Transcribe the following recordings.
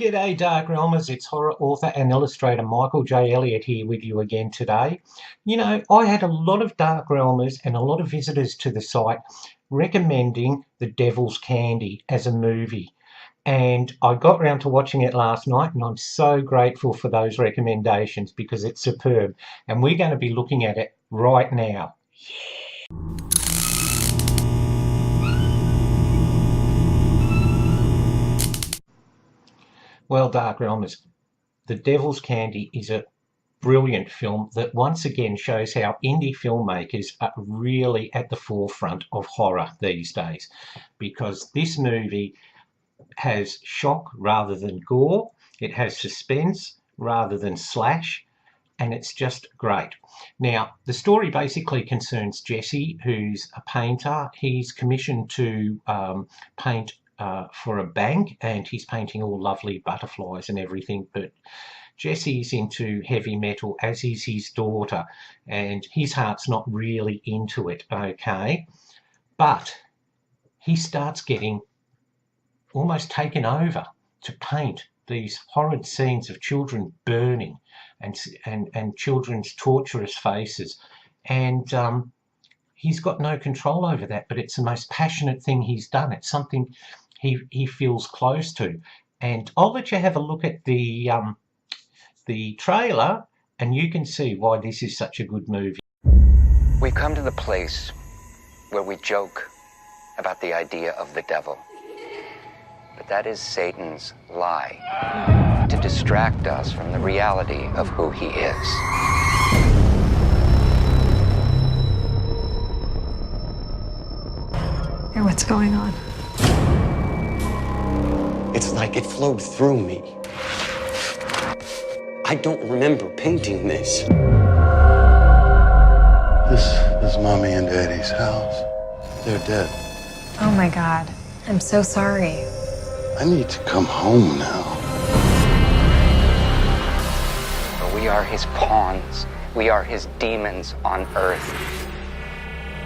G'day Darkrealmers, it's horror author and illustrator Michael J. Elliott here with you again today. You know, I had a lot of Darkrealmers and a lot of visitors to the site recommending The Devil's Candy as a movie. And I got round to watching it last night and I'm so grateful for those recommendations because it's superb. And we're going to be looking at it right now. Well, Darkrealmers, The Devil's Candy is a brilliant film that once again shows how indie filmmakers are really at the forefront of horror these days, because this movie has shock rather than gore, it has suspense rather than slash, and it's just great. Now, the story basically concerns Jesse, who's a painter. He's commissioned to paint for a bank, and he's painting all lovely butterflies and everything, but Jesse's into heavy metal, as is his daughter, and his heart's not really into it, okay? But he starts getting almost taken over to paint these horrid scenes of children burning and children's torturous faces, and he's got no control over that, but it's the most passionate thing he's done. It's something he feels close to. And I'll let you have a look at the trailer and you can see why this is such a good movie. We've come to the place where we joke about the idea of the devil. But that is Satan's lie, to distract us from the reality of who he is. Hey, what's going on? It's like it flowed through me. I don't remember painting this. This is Mommy and Daddy's house. They're dead. Oh my God. I'm so sorry. I need to come home now. For we are his pawns. We are his demons on earth.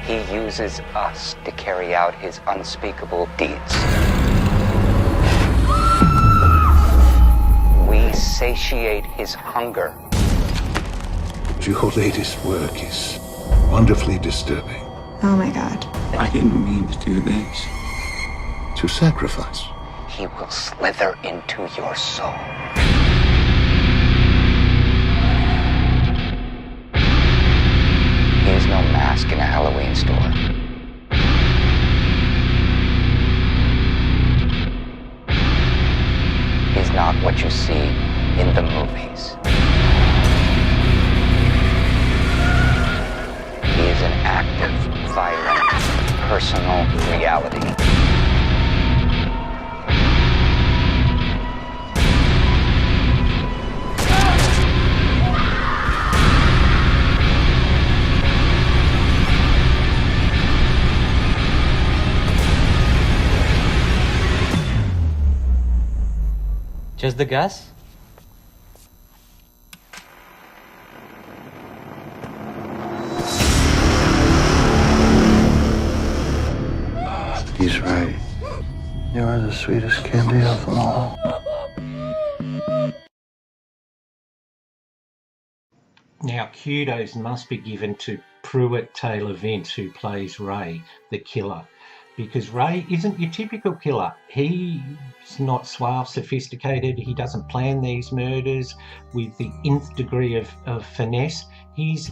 He uses us to carry out his unspeakable deeds. We satiate his hunger. Your latest work is wonderfully disturbing. Oh my God. I didn't mean to do this. To sacrifice. He will slither into your soul. He is no mask in a Halloween store. He is not what you see in the movies. He is an active, violent, personal reality. Just the gas? He's right. You are the sweetest candy of them all. Now, kudos must be given to Pruitt Taylor Vince, who plays Ray, the killer, because Ray isn't your typical killer. He's not suave, sophisticated. He doesn't plan these murders with the nth degree of finesse. He's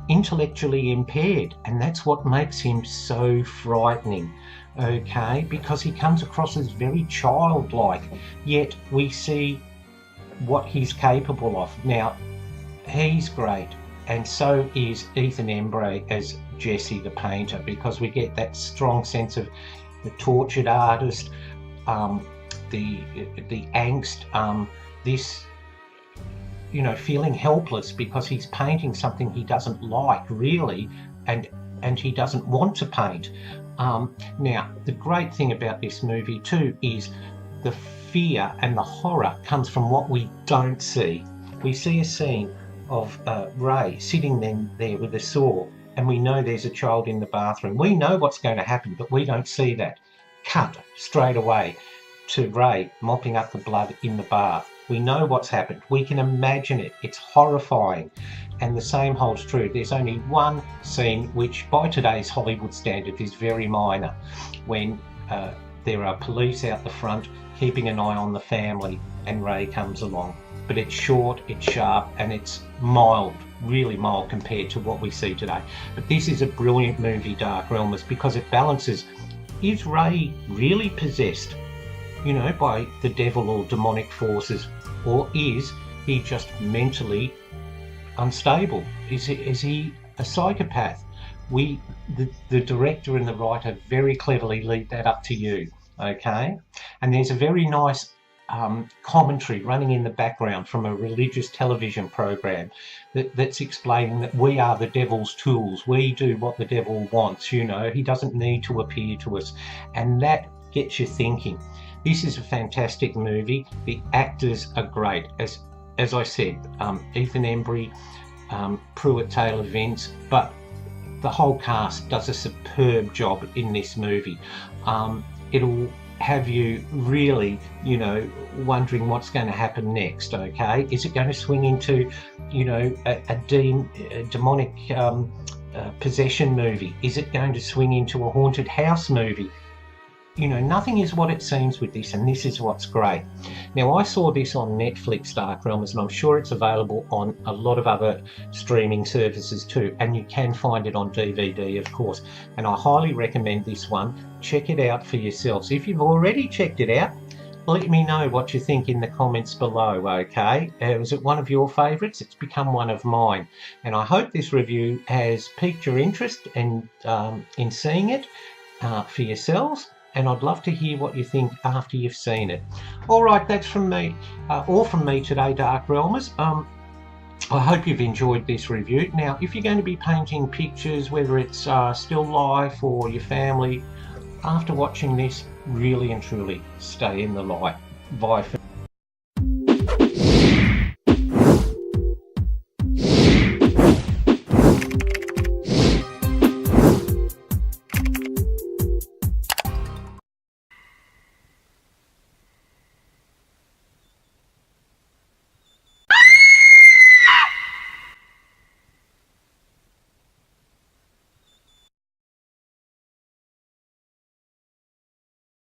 intellectually impaired, and that's what makes him so frightening, okay? Because he comes across as very childlike, yet we see what he's capable of. Now, he's great, and so is Ethan Embry as Jesse the painter, because we get that strong sense of the tortured artist, the angst, this, you know, feeling helpless because he's painting something he doesn't like really, and he doesn't want to paint. Now, the great thing about this movie too is the fear and the horror comes from what we don't see. We see a scene of Ray sitting there with a saw, and we know there's a child in the bathroom. We know what's going to happen, but we don't see that. Cut straight away to Ray mopping up the blood in the bath. We know what's happened. We can imagine it. It's horrifying. And the same holds true. There's only one scene which, by today's Hollywood standard, is very minor, when there are police out the front keeping an eye on the family and Ray comes along. But it's short, it's sharp, and it's mild, really mild compared to what we see today. But this is a brilliant movie, Darkrealmers, because it balances, is Ray really possessed, you know, by the devil or demonic forces, or is he just mentally unstable? Is he a psychopath? The director and the writer very cleverly leave that up to you, okay? And there's a very nice commentary running in the background from a religious television program that's explaining that we are the devil's tools. We do what the devil wants, you know. He doesn't need to appear to us. And that gets you thinking. This is a fantastic movie. The actors are great. As I said, Ethan Embry, Pruitt, Taylor, Vince, but the whole cast does a superb job in this movie. It'll have you really, you know, wondering what's going to happen next, okay? Is it going to swing into, you know, a demonic possession movie? Is it going to swing into a haunted house movie? You know, nothing is what it seems with this, and this is what's great. Now, I saw this on Netflix, Darkrealmers, and I'm sure it's available on a lot of other streaming services too, and you can find it on DVD, of course. And I highly recommend this one. Check it out for yourselves. If you've already checked it out, let me know what you think in the comments below, okay? Was it one of your favourites? It's become one of mine. And I hope this review has piqued your interest in seeing it for yourselves. And I'd love to hear what you think after you've seen it. All right, that's from me, all from me today, Darkrealmers. I hope you've enjoyed this review. Now, if you're going to be painting pictures, whether it's still life or your family, after watching this, really and truly stay in the light. Bye for